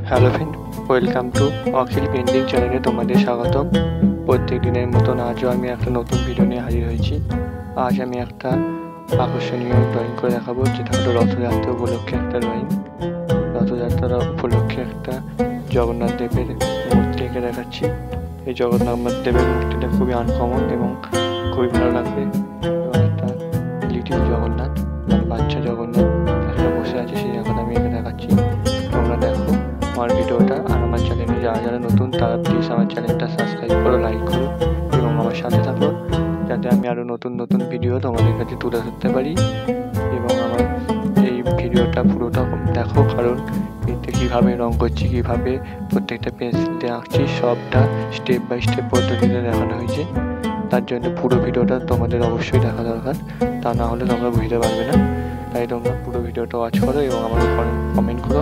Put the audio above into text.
Hello friend, welcome to Akhil painting চ্যানেলে তোমাদের স্বাগতম। প্রত্যেক দিনের মতন আজও আমি একটা নতুন ভিডিও নিয়ে হাজির হয়েছি। আজ আমি একটা আকর্ষণীয় ড্রয়িং করে দেখাবো, যেটা হলো রথযাত্রা উপলক্ষে একটা ড্রয়িং। রথযাত্রা উপলক্ষে একটা জগন্নাথ দেবের মূর্তি এঁকে দেখাচ্ছি। এই জগন্নাথ দেবের মূর্তিটা খুবই আনকমন এবং খুবই ভালো লাগবে। এবং একটা লিটিল জগন্নাথ, মানে বাচ্চা জগন্নাথ একটা বসে আছে, সেই জায়গাটা আমি এঁকে দেখাচ্ছি। তোমরা দেখো আমার ভিডিওটা, আর আমার চ্যানেলে যারা নতুন তারা প্লিজ আমার চ্যানেলটা সাবস্ক্রাইব করো, লাইক করো এবং আমার সাথে থাকো, যাতে আমি আরও নতুন নতুন ভিডিও তোমাদের কাছে তুলে ধরতে পারি। এবং আমার এই ভিডিওটা পুরোটা দেখো, কারণ এতে কীভাবে রঙ করছি, কীভাবে প্রত্যেকটা পেন্সিল দিয়ে আঁকছি, সবটা স্টেপ বাই স্টেপ পদ্ধতিতে দেখানো হয়েছে। তার জন্য পুরো ভিডিওটা তোমাদের অবশ্যই দেখা দরকার, তা না হলে তোমরা বুঝতে পারবে না। তাই তোমরা পুরো ভিডিওটা ওয়াচ করো এবং আমাকে কমেন্ট করো